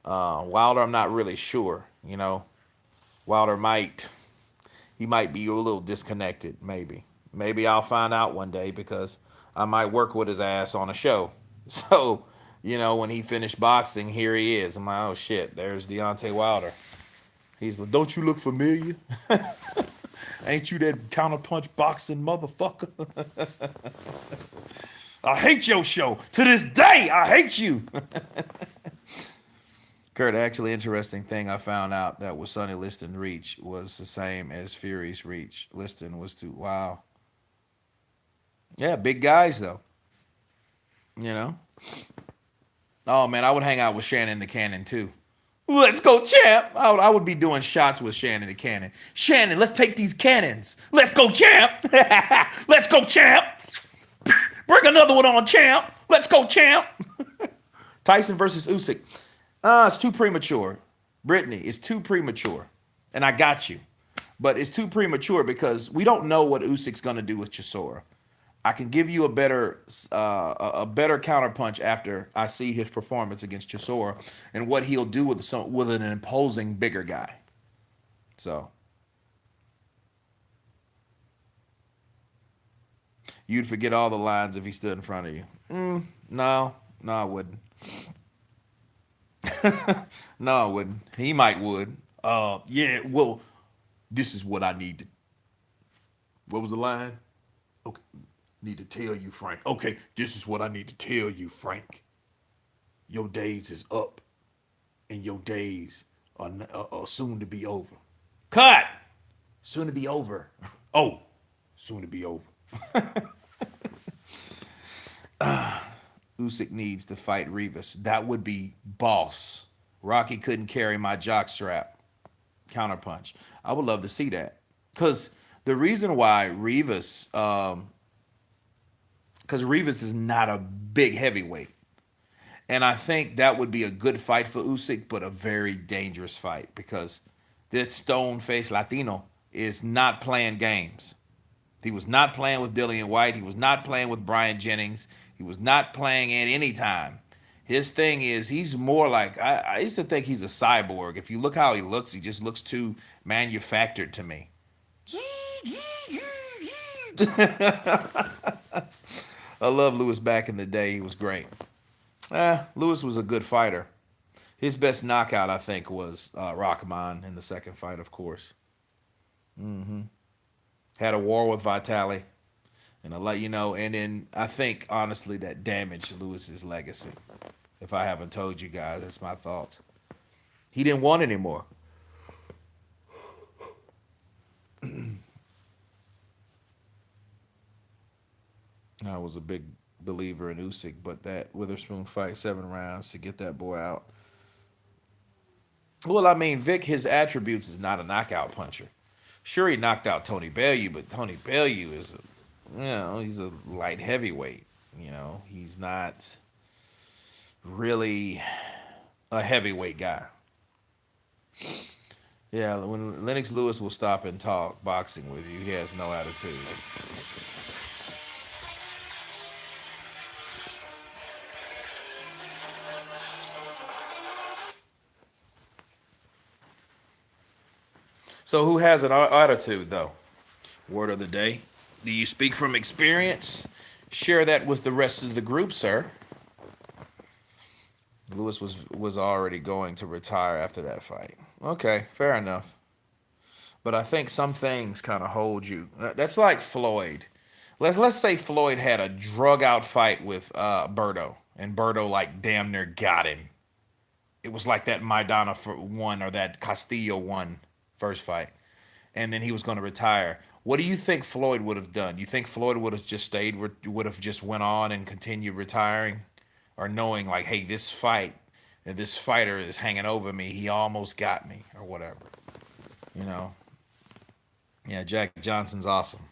Wilder, I'm not really sure. Wilder he might be a little disconnected. Maybe I'll find out one day because I might work with his ass on a show. So, when he finished boxing, here he is. I'm like, oh shit, there's Deontay Wilder. He's like, don't you look familiar? Ain't you that counterpunch boxing motherfucker? I hate your show. To this day, I hate you. Kurt, actually interesting thing I found out that was Sonny Liston reach was the same as Fury's reach. Liston was too wow. Yeah, big guys though. You know. Oh man, I would hang out with Shannon the Cannon too. Let's go, champ. I would be doing shots with Shannon the Cannon. Shannon, let's take these cannons. Let's go, champ. Let's go, champ. Bring another one on, champ. Let's go, champ. Tyson versus Usyk. It's too premature. Brittany, it's too premature. And I got you. But it's too premature because we don't know what Usyk's gonna do with Chisora. I can give you a better counterpunch after I see his performance against Chisora and what he'll do with an imposing bigger guy. So you'd forget all the lines if he stood in front of you. No, no, I wouldn't. No, I wouldn't. He might would. Yeah. Well, this is what I need to. What was the line? Okay, need to tell you, Frank. Okay, this is what I need to tell you, Frank. Your days is up, and your days are soon to be over. Cut. Soon to be over. Oh, soon to be over. Usyk needs to fight Rivas. That would be boss. Rocky couldn't carry my jockstrap. Counterpunch. I would love to see that. Because the reason why because Rivas is not a big heavyweight. And I think that would be a good fight for Usyk, but a very dangerous fight because this stone faced Latino is not playing games. He was not playing with Dillian White. He was not playing with Brian Jennings. He was not playing at any time. His thing is he's more like I used to think he's a cyborg. If you look how he looks, he just looks too manufactured to me. I love Lewis back in the day. He was great. Lewis was a good fighter. His best knockout, I think, was Rahman in the second fight, of course. Had a war with Vitali, and I'll let you know. And then I think, honestly, that damaged Lewis's legacy. If I haven't told you guys, that's my thoughts. He didn't want anymore. I was a big believer in Usyk, but that Witherspoon fight, 7 rounds to get that boy out. Well, I mean, Vic, his attributes is not a knockout puncher. Sure, he knocked out Tony Bellew, but Tony Bellew is, he's a light heavyweight. He's not really a heavyweight guy. Yeah, when Lennox Lewis will stop and talk boxing with you, he has no attitude. So, who has an attitude, though? Word of the day. Do you speak from experience? Share that with the rest of the group, sir. Lewis was already going to retire after that fight. Okay, fair enough. But I think some things kind of hold you. That's like Floyd. Let's say Floyd had a drug out fight with Berto, and Berto like damn near got him. It was like that Maidana for one or that Castillo one first fight, and then he was going to retire. What do you think Floyd would have done? You think Floyd would have just stayed, would have just went on and continued retiring, or knowing like, hey, this fight and this fighter is hanging over me. He almost got me, or whatever. You know. Yeah, Jack Johnson's awesome.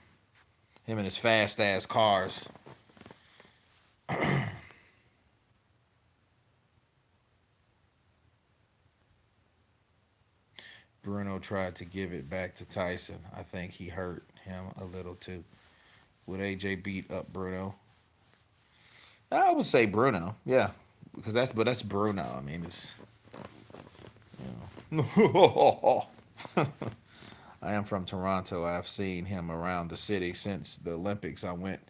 Him and his fast ass cars. Bruno tried to give it back to Tyson. I think he hurt him a little too. Would AJ beat up Bruno? I would say Bruno. Yeah, because that's Bruno. I mean, it's you know. I am from Toronto. I've seen him around the city since the Olympics. I went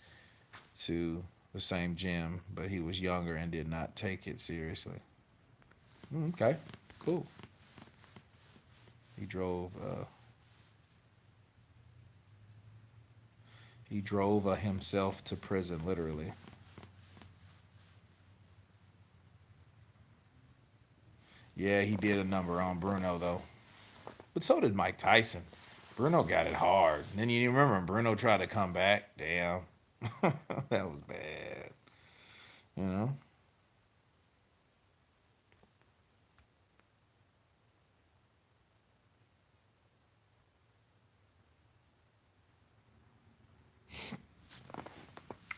to the same gym, but he was younger and did not take it seriously. Okay, cool. He drove. He drove himself to prison, literally. Yeah, he did a number on Bruno though, but so did Mike Tyson. Bruno got it hard. And then you remember when Bruno tried to come back. Damn, that was bad. You know.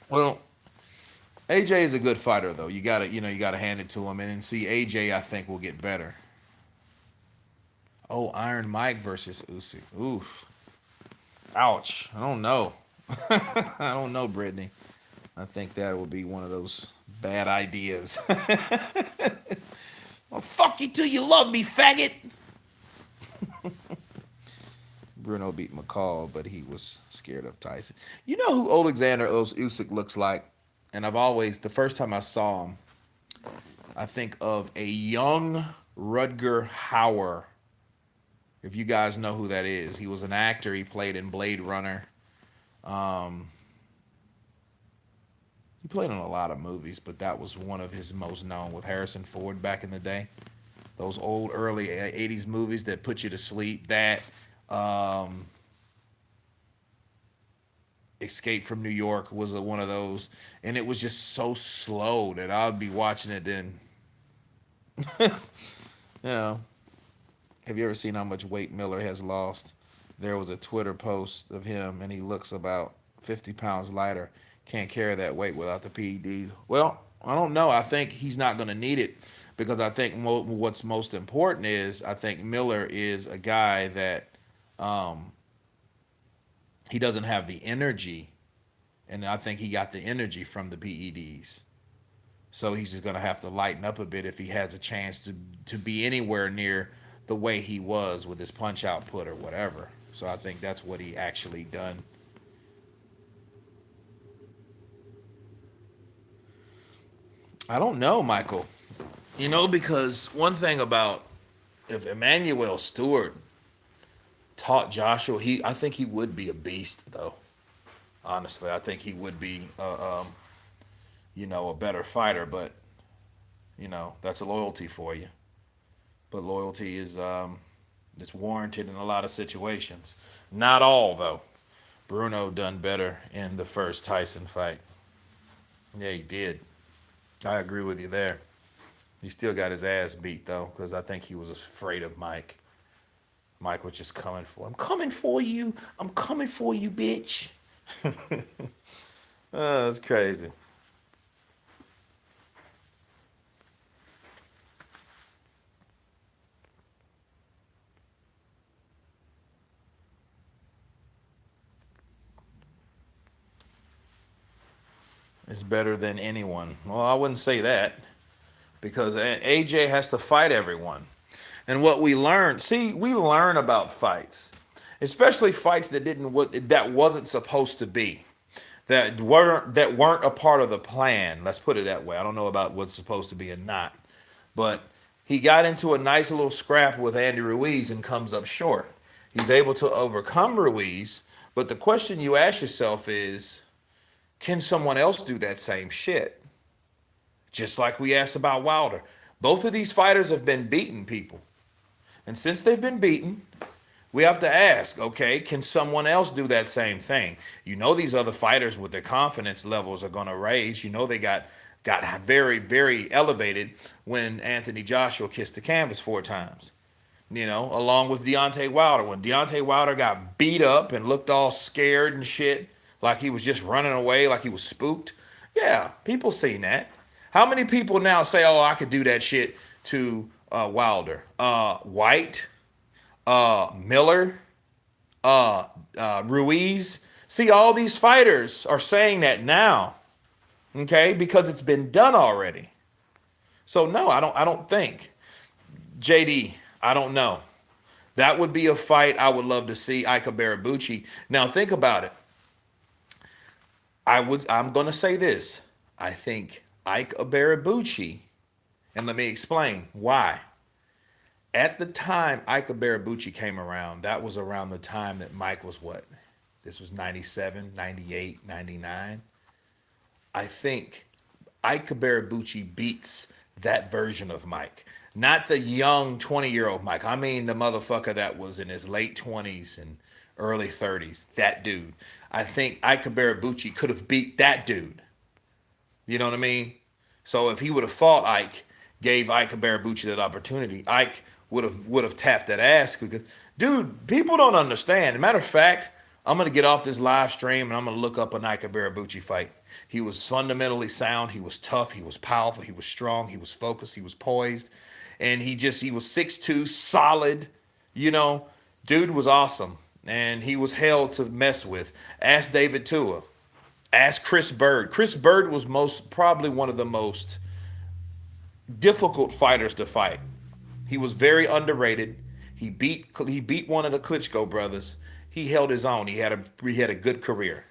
Well, AJ is a good fighter though. You gotta hand it to him, and then see AJ. I think will get better. Oh, Iron Mike versus Usyk. Oof. Ouch. I don't know. I don't know, Brittany. I think that would be one of those bad ideas. Well, fuck you till you love me, faggot. Bruno beat McCall, but he was scared of Tyson. You know who Alexander Usyk looks like? And the first time I saw him, I think of a young Rutger Hauer. If you guys know who that is, he was an actor. He played in Blade Runner. Um, he played in a lot of movies, but that was one of his most known with Harrison Ford back in the day. Those old early '80s movies that put you to sleep. That um, Escape from New York was one of those, and it was just so slow that I'd be watching it. Then, you know, have you ever seen how much weight Miller has lost? There was a Twitter post of him, and he looks about 50 pounds lighter. Can't carry that weight without the PEDs. Well, I don't know. I think he's not going to need it because I think what's most important is I think Miller is a guy that he doesn't have the energy, and I think he got the energy from the PEDs. So he's just going to have to lighten up a bit if he has a chance to be anywhere near the way he was with his punch output or whatever. So I think that's what he actually done. I don't know, Michael. Because one thing about if Emmanuel Stewart taught Joshua, I think he would be a beast though. Honestly, I think he would be a better fighter, but that's a loyalty for you. But loyalty is it's warranted in a lot of situations. Not all though. Bruno done better in the first Tyson fight. Yeah, he did. I agree with you there. He still got his ass beat though, because I think he was afraid of Mike. Mike was just coming for. I'm coming for you. I'm coming for you, bitch. Oh, that's crazy. It's better than anyone. Well, I wouldn't say that because AJ has to fight everyone. And what we learned, see, we learn about fights, especially fights that wasn't supposed to be, that weren't a part of the plan. Let's put it that way. I don't know about what's supposed to be and not, but he got into a nice little scrap with Andy Ruiz and comes up short. He's able to overcome Ruiz, but the question you ask yourself is, can someone else do that same shit? Just like we asked about Wilder. Both of these fighters have been beaten, people. And since they've been beaten, we have to ask, okay, can someone else do that same thing? These other fighters with their confidence levels are going to raise. They got very, very elevated when Anthony Joshua kissed the canvas 4 times. Along with Deontay Wilder. When Deontay Wilder got beat up and looked all scared and shit, like he was just running away, like he was spooked. Yeah, people seen that. How many people now say, "Oh, I could do that shit to Wilder"? White, Miller, Ruiz. See, all these fighters are saying that now, okay, because it's been done already. So no, I don't. I don't think JD. I don't know. That would be a fight I would love to see. Ika Barabucci. Now think about it. I'm gonna say this. I think Ike Barabucci, and let me explain why. At the time Ike Barabucci came around, that was around the time that Mike was what? This was 97, 98, 99. I think Ike Barabucci beats that version of Mike. Not the young 20-year-old Mike. I mean the motherfucker that was in his late 20s and early 30s. That dude. I think Ike Barabucci could have beat that dude. You know what I mean? So if he would have fought Ike, gave Ike Barabucci that opportunity, Ike would have tapped that ass because, dude, people don't understand. As a matter of fact, I'm gonna get off this live stream and I'm gonna look up an Ike Barabucci fight. He was fundamentally sound. He was tough. He was powerful. He was strong. He was focused. He was poised, and he was 6'2", solid. You know, dude was awesome, and he was hell to mess with. Ask David Tua. Ask Chris Bird. Chris Bird was most probably one of the most difficult fighters to fight. He was very underrated. He beat one of the Klitschko brothers. He held his own. He had a good career.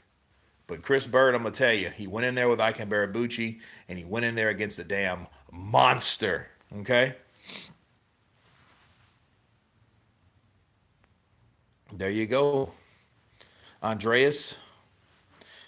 But Chris Bird, I'm gonna tell you, he went in there with Ike Barabucci, and he went in there against a damn monster. Okay, there you go, Andreas.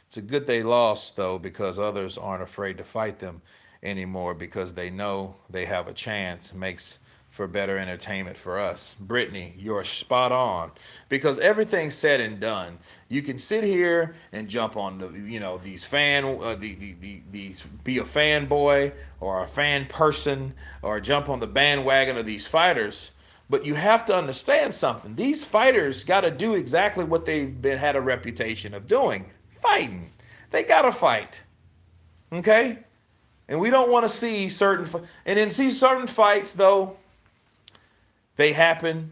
It's a good they lost though, because others aren't afraid to fight them anymore because they know they have a chance. It makes for better entertainment for us. Brittany, you're spot on. Because everything's said and done. You can sit here and jump on these these be a fanboy or a fan person or jump on the bandwagon of these fighters. But you have to understand something. These fighters got to do exactly what they've been had a reputation of doing, fighting. They got to fight. Okay? And we don't want to see and then see certain fights though, they happen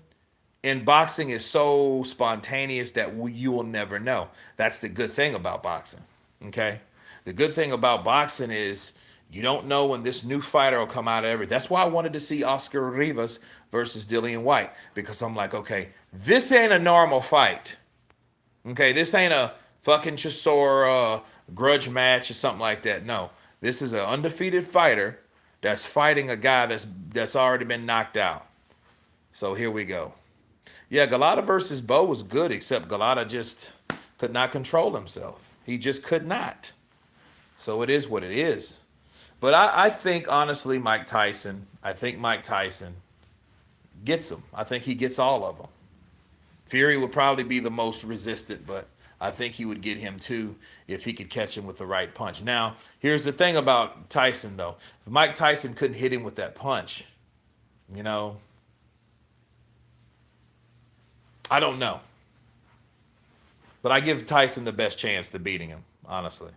and boxing is so spontaneous that you will never know. That's the good thing about boxing. Okay? The good thing about boxing is you don't know when this new fighter will come out of every. That's why I wanted to see Oscar Rivas versus Dillian White because I'm like, okay, this ain't a normal fight. Okay, this ain't a fucking Chisora grudge match or something like that. No, this is an undefeated fighter that's fighting a guy that's already been knocked out. So here we go. Yeah, Galata versus Bo was good, except Galata just could not control himself. He just could not. So it is what it is. But I think honestly, I think Mike Tyson gets him. I think he gets all of them. Fury would probably be the most resistant, but I think he would get him too if he could catch him with the right punch. Now, here's the thing about Tyson though. If Mike Tyson couldn't hit him with that punch, you know, I don't know. But I give Tyson the best chance to beating him, honestly.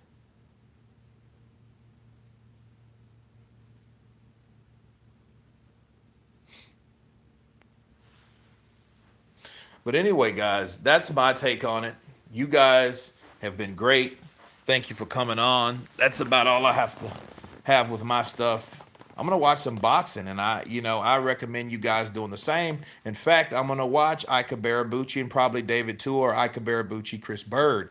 But anyway, guys, that's my take on it. You guys have been great. Thank you for coming on. That's about all I have to have with my stuff. I'm gonna watch some boxing, and I recommend you guys doing the same. In fact, I'm gonna watch Ika Barabucci and probably David too, or Ika Barabucci, Chris Bird.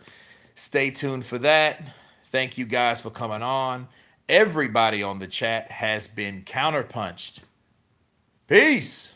Stay tuned for that. Thank you guys for coming on. Everybody on the chat has been counterpunched. Peace.